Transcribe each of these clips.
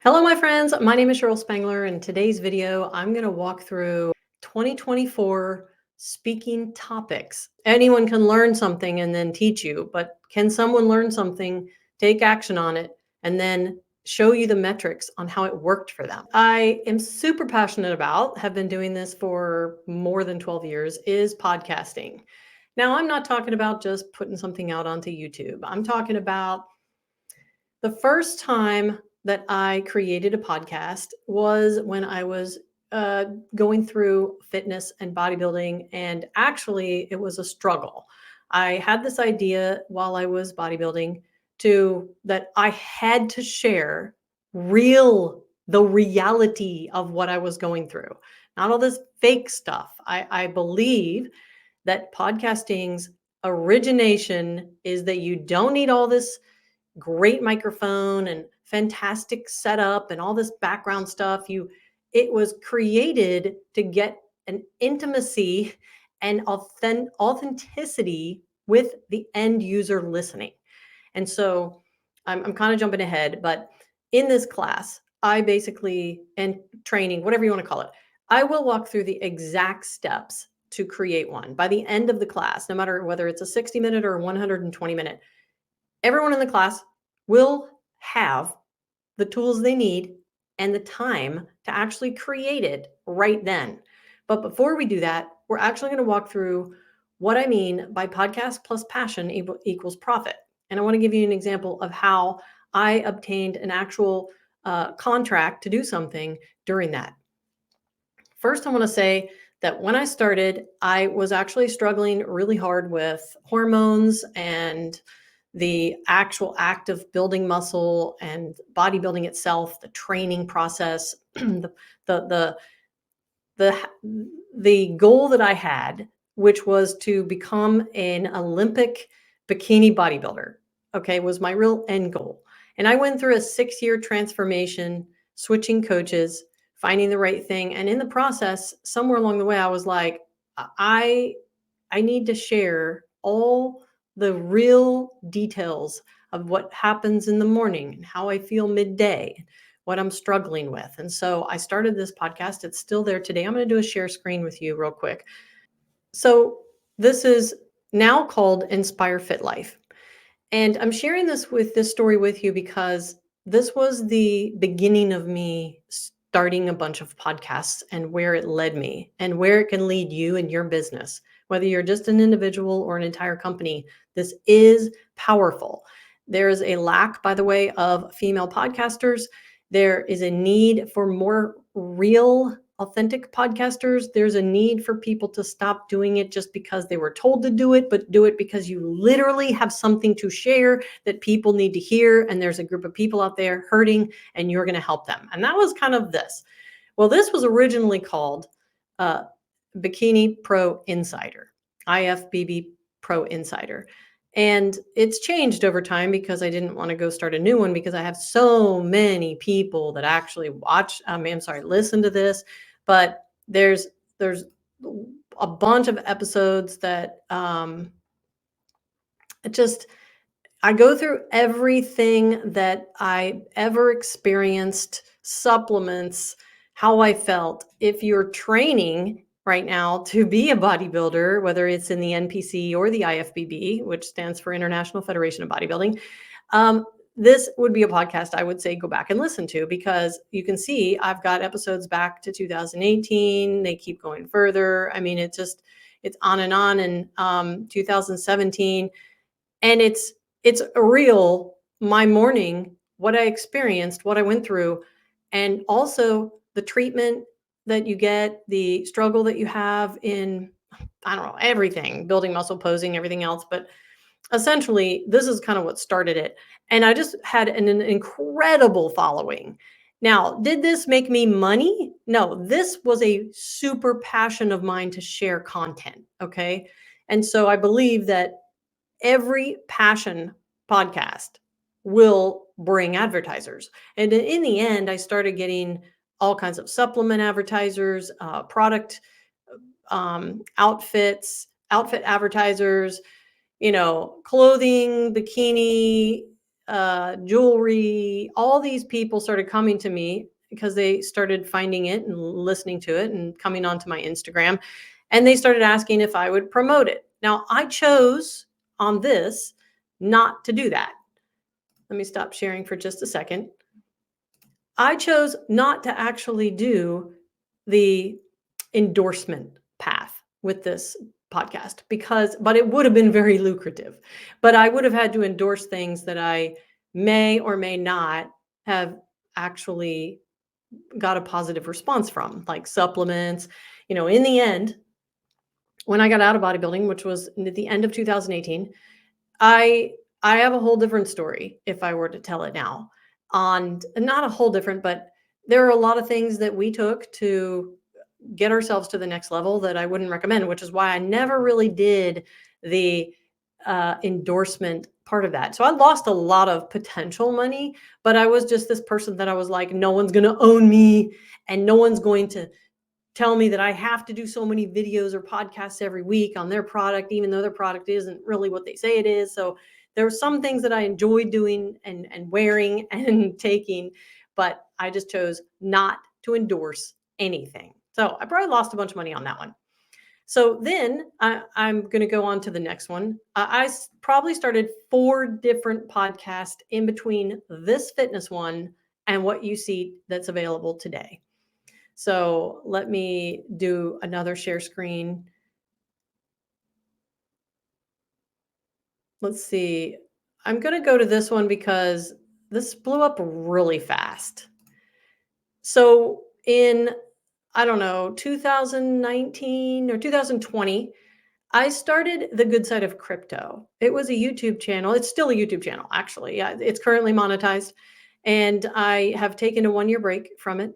Hello, my friends. My name is Cheryl Spangler. In today's video, I'm going to walk through 2024 speaking topics. Anyone can learn something and then teach you, but can someone learn something, take action on it, and then show you the metrics on how it worked for them? I am super passionate about, have been doing this for more than 12 years, is podcasting. Now, I'm not talking about just putting something out onto YouTube. I'm talking about the first time that I created a podcast was when I was going through fitness and bodybuilding, and actually, it was a struggle. I had this idea while I was bodybuilding that I had to share the reality of what I was going through, not all this fake stuff. I believe that podcasting's origination is that you don't need all this great microphone and fantastic setup and all this background stuff. It was created to get an intimacy and authenticity with the end user listening. And so I'm kind of jumping ahead, but in this class, I basically, and training, whatever you want to call it, I will walk through the exact steps to create one. By the end of the class, no matter whether it's a 60-minute or 120-minute, everyone in the class will have the tools they need and the time to actually create it right then. But before we do that, we're actually going to walk through what I mean by podcast plus passion equals profit. And I want to give you an example of how I obtained an actual contract to do something during that. First, I want to say that when I started, I was actually struggling really hard with hormones and the actual act of building muscle and bodybuilding itself, the training process, the the the goal that I had, which was to become an Olympic bikini bodybuilder, okay, was my real end goal. And I went through a 6-year transformation, switching coaches, finding the right thing. And in the process, somewhere along the way, I was like, I I need to share all the real details of what happens in the morning and how I feel midday, what I'm struggling with. And so I started this podcast. It's still there today. I'm going to do a share screen with you real quick. So this is now called Inspire Fit Life. And I'm sharing this story with you because this was the beginning of me starting a bunch of podcasts and where it led me and where it can lead you in your business. Whether you're just an individual or an entire company, this is powerful. There is a lack, by the way, of female podcasters. There is a need for more real, authentic podcasters. There's a need for people to stop doing it just because they were told to do it, but do it because you literally have something to share that people need to hear. And there's a group of people out there hurting, and you're going to help them. And that was kind of this. Well, this was originally called Bikini Pro Insider, IFBB Pro Insider. And it's changed over time because I didn't want to go start a new one because I have so many people that actually listen to this. But there's a bunch of episodes that just I go through everything that I ever experienced, supplements, how I felt. If you're training right now to be a bodybuilder, whether it's in the NPC or the IFBB, which stands for International Federation of Bodybuilding, this would be a podcast I would say go back and listen to, because you can see I've got episodes back to 2018. They keep going further. I mean, it's on and on. And 2017, and it's a real my morning, what I experienced, what I went through, and also the treatment that you get, the struggle that you have in, I don't know, everything, building muscle, posing, everything else. But essentially, this is kind of what started it. And I just had an incredible following. Now, did this make me money? No, this was a super passion of mine to share content. Okay. And so I believe that every passion podcast will bring advertisers. And in the end, I started getting all kinds of supplement advertisers, product outfit advertisers, clothing, bikini, jewelry. All these people started coming to me because they started finding it and listening to it and coming onto my Instagram. And they started asking if I would promote it. Now, I chose on this not to do that. Let me stop sharing for just a second. I chose not to actually do the endorsement path with this podcast but it would have been very lucrative. But I would have had to endorse things that I may or may not have actually got a positive response from, like supplements. In the end, when I got out of bodybuilding, which was at the end of 2018, I I have a whole different story if I were to tell it now. On Not a whole different, but there are a lot of things that we took to get ourselves to the next level that I wouldn't recommend, which is why I never really did the endorsement part of that. So I lost a lot of potential money, but I was just this person that I was like, no one's going to own me and no one's going to tell me that I have to do so many videos or podcasts every week on their product, even though their product isn't really what they say it is. So there were some things that I enjoyed doing and wearing and taking, but I just chose not to endorse anything. So I probably lost a bunch of money on that one. So then I'm going to go on to the next one. Probably started 4 different podcasts in between this fitness one and what you see that's available today. So let me do another share screen. Let's see. I'm going to go to this one because this blew up really fast. So in, I don't know, 2019 or 2020, I started The Good Side of Crypto. It was a YouTube channel. It's still a YouTube channel, actually. Yeah, it's currently monetized. And I have taken a 1-year break from it.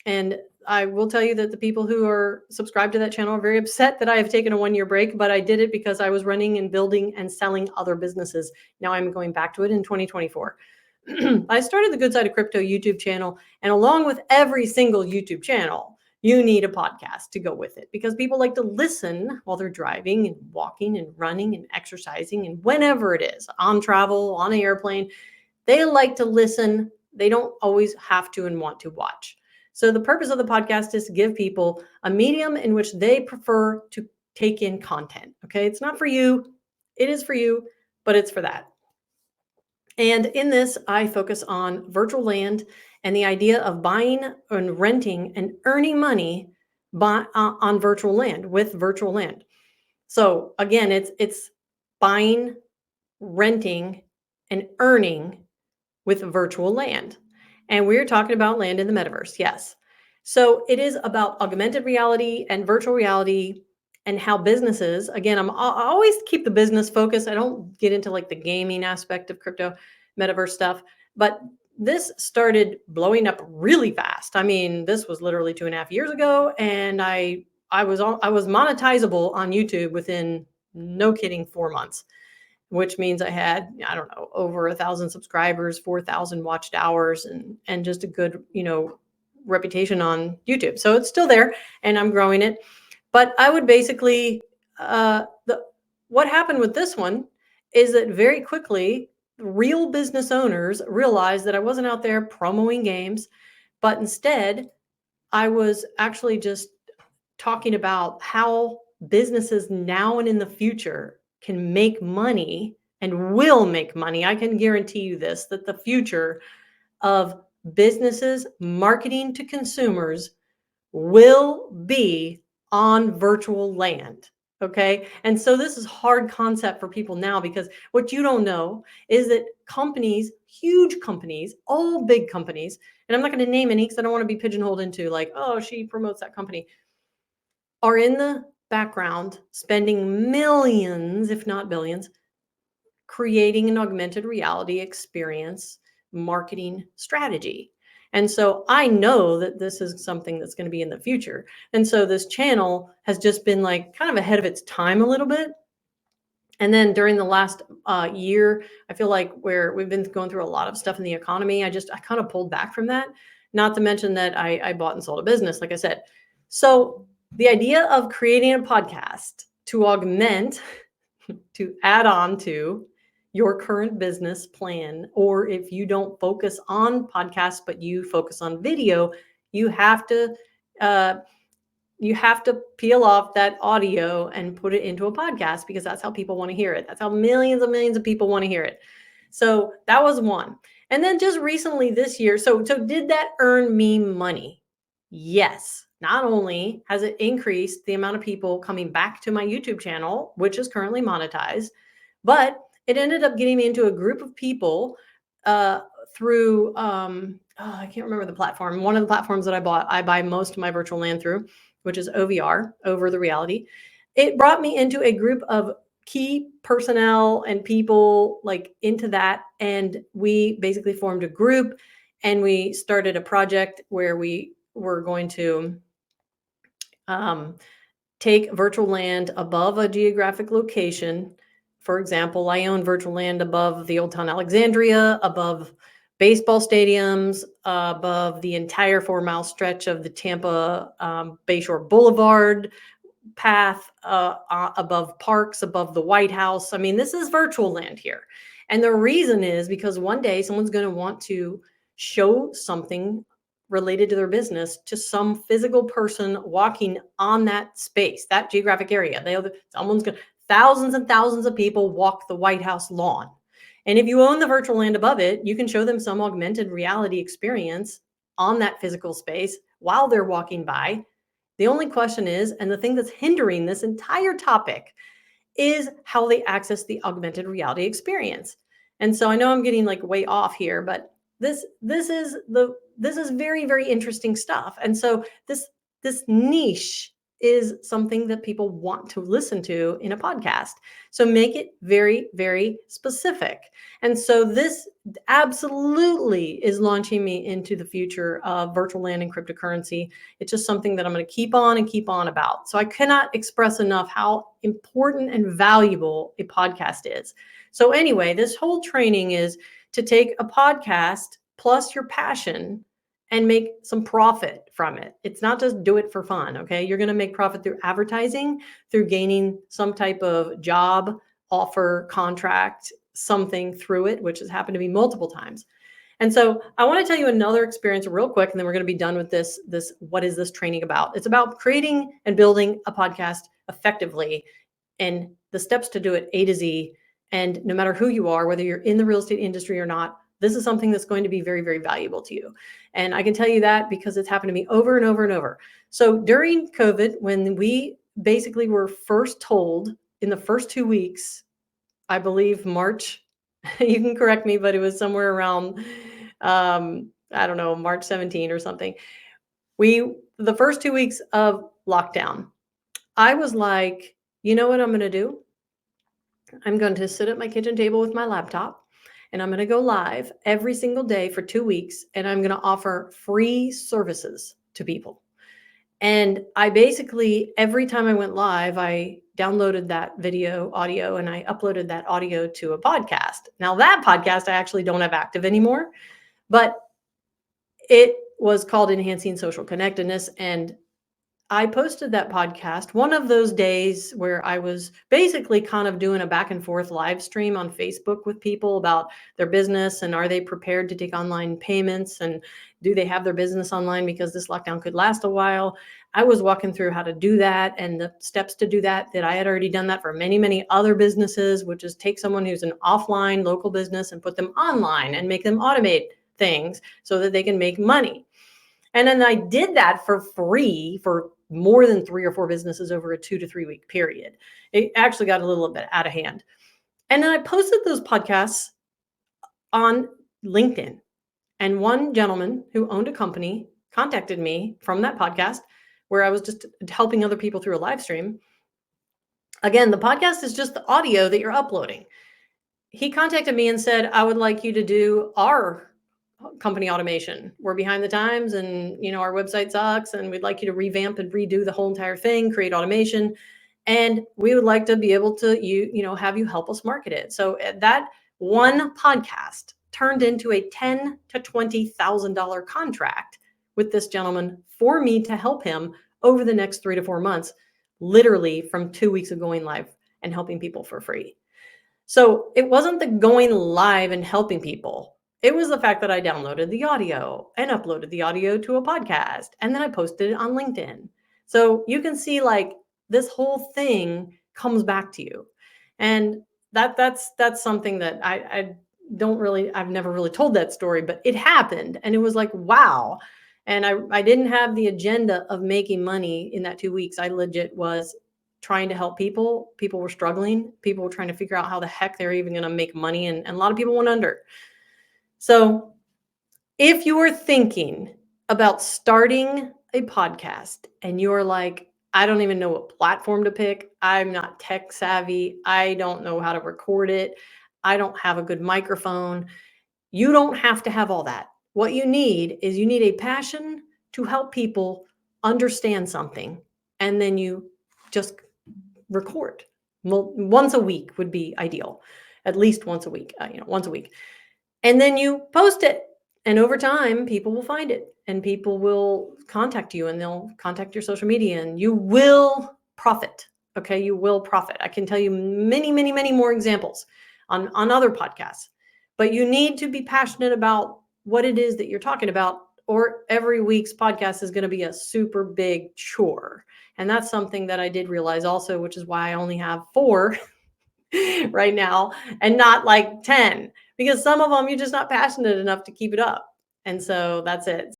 And I will tell you that the people who are subscribed to that channel are very upset that I have taken a 1-year break, but I did it because I was running and building and selling other businesses. Now I'm going back to it in 2024. I started the Good Side of Crypto YouTube channel, and along with every single YouTube channel, you need a podcast to go with it because people like to listen while they're driving and walking and running and exercising and whenever it is, on travel, on an airplane. They like to listen. They don't always have to and want to watch. So the purpose of the podcast is to give people a medium in which they prefer to take in content. Okay. It's not for you. It is for you, but it's for that. And in this, I focus on virtual land and the idea of buying and renting and earning money on virtual land with virtual land. So again, it's buying, renting, and earning with virtual land. And we're talking about land in the metaverse. Yes. So it is about augmented reality and virtual reality and how businesses, again, I always keep the business focus. I don't get into like the gaming aspect of crypto metaverse stuff, but this started blowing up really fast. I mean, this was literally 2.5 years ago. And I was monetizable on YouTube within, no kidding, 4 months, which means I had, I don't know, over 1,000 subscribers, 4,000 watched hours, and just a good, reputation on YouTube. So it's still there, and I'm growing it. But I would basically, what happened with this one is that very quickly, real business owners realized that I wasn't out there promoting games, but instead, I was actually just talking about how businesses now and in the future can make money and will make money. I can guarantee you this, that the future of businesses marketing to consumers will be on virtual land. Okay. And so this is hard concept for people now because what you don't know is that companies, huge companies, all big companies, and I'm not going to name any because I don't want to be pigeonholed into like, oh, she promotes that company, are in the background spending millions, if not billions, creating an augmented reality experience marketing strategy. And so I know that this is something that's going to be in the future. And so this channel has just been like kind of ahead of its time a little bit. And then during the last year, I feel like where we've been going through a lot of stuff in the economy, I kind of pulled back from that. Not to mention that I bought and sold a business, like I said. So the idea of creating a podcast to augment, to add on to your current business plan, or if you don't focus on podcasts, but you focus on video, you have to uh, peel off that audio and put it into a podcast, because that's how people want to hear it. That's how millions and millions of people want to hear it. So that was one. And then just recently this year, so did that earn me money? Yes. Not only has it increased the amount of people coming back to my YouTube channel, which is currently monetized, but it ended up getting me into a group of people uh, through I can't remember the platform. One of the platforms that I buy most of my virtual land through, which is OVR, Over the Reality. It brought me into a group of key personnel and people like into that. And we basically formed a group, and we started a project where we were going to um, take virtual land above a geographic location. For example, I own virtual land above the Old Town Alexandria, above baseball stadiums, above the entire 4 mile stretch of the Tampa Bayshore Boulevard path, above parks, above the White House. I mean, this is virtual land here. And the reason is because one day someone's going to want to show something related to their business to some physical person walking on that space, that geographic area. Someone's going to, thousands and thousands of people walk the White House lawn. And if you own the virtual land above it, you can show them some augmented reality experience on that physical space while they're walking by. The only question is, and the thing that's hindering this entire topic, is how they access the augmented reality experience. And so I know I'm getting like way off here, but this is very, very interesting stuff. And so this niche is something that people want to listen to in a podcast. So make it very, very specific. And so this absolutely is launching me into the future of virtual land and cryptocurrency. It's just something that I'm going to keep on and keep on about. So I cannot express enough how important and valuable a podcast is. So anyway, this whole training is to take a podcast plus your passion and make some profit from it. It's not just do it for fun, okay? You're going to make profit through advertising, through gaining some type of job, offer, contract, something through it, which has happened to me multiple times. And so I want to tell you another experience real quick, and then we're going to be done with this. What is this training about? It's about creating and building a podcast effectively, and the steps to do it A to Z. And no matter who you are, whether you're in the real estate industry or not, this is something that's going to be very, very valuable to you. And I can tell you that because it's happened to me over and over and over. So during COVID, when we basically were first told in the first 2 weeks, I believe March, you can correct me, but it was somewhere around, I don't know, March 17 or something. The first 2 weeks of lockdown, I was like, you know what I'm going to do? I'm going to sit at my kitchen table with my laptop, and I'm going to go live every single day for 2 weeks, and I'm going to offer free services to people. And I basically, every time I went live, I downloaded that audio, and I uploaded that audio to a podcast. Now that podcast I actually don't have active anymore, but it was called Enhancing Social Connectedness. And I posted that podcast one of those days where I was basically kind of doing a back and forth live stream on Facebook with people about their business, and are they prepared to take online payments, and do they have their business online because this lockdown could last a while. I was walking through how to do that and the steps to do that I had already done that for many, many other businesses, which is take someone who's an offline local business and put them online and make them automate things so that they can make money. And then I did that for free for more than 3 or 4 businesses over a 2 to 3 week period. It actually got a little bit out of hand. And then I posted those podcasts on LinkedIn. And one gentleman who owned a company contacted me from that podcast where I was just helping other people through a live stream. Again, the podcast is just the audio that you're uploading. He contacted me and said, I would like you to do our company automation. We're behind the times, and our website sucks, and we'd like you to revamp and redo the whole entire thing, create automation, and we would like to be able to have you help us market it. So that one podcast turned into a $10,000 to $20,000 contract with this gentleman for me to help him over the next 3 to 4 months, literally from 2 weeks of going live and helping people for free. So it wasn't the going live and helping people. It was the fact that I downloaded the audio and uploaded the audio to a podcast and then I posted it on LinkedIn. So you can see like this whole thing comes back to you. And that's something that I don't really, I've never really told that story, but it happened and it was like, wow. And I didn't have the agenda of making money in that 2 weeks. I legit was trying to help people. People were struggling. People were trying to figure out how the heck they're even going to make money. And a lot of people went under. So if you are thinking about starting a podcast and you're like, I don't even know what platform to pick, I'm not tech savvy, I don't know how to record it, I don't have a good microphone, you don't have to have all that. What you need is you need a passion to help people understand something. And then you just record. Well, once a week would be ideal, at least once a week, once a week. And then you post it. And over time, people will find it and people will contact you and they'll contact your social media and you will profit. Okay. You will profit. I can tell you many, many, many more examples on other podcasts, but you need to be passionate about what it is that you're talking about, or every week's podcast is going to be a super big chore. And that's something that I did realize also, which is why I only have 4 right now and not like 10, because some of them you're just not passionate enough to keep it up. And so that's it.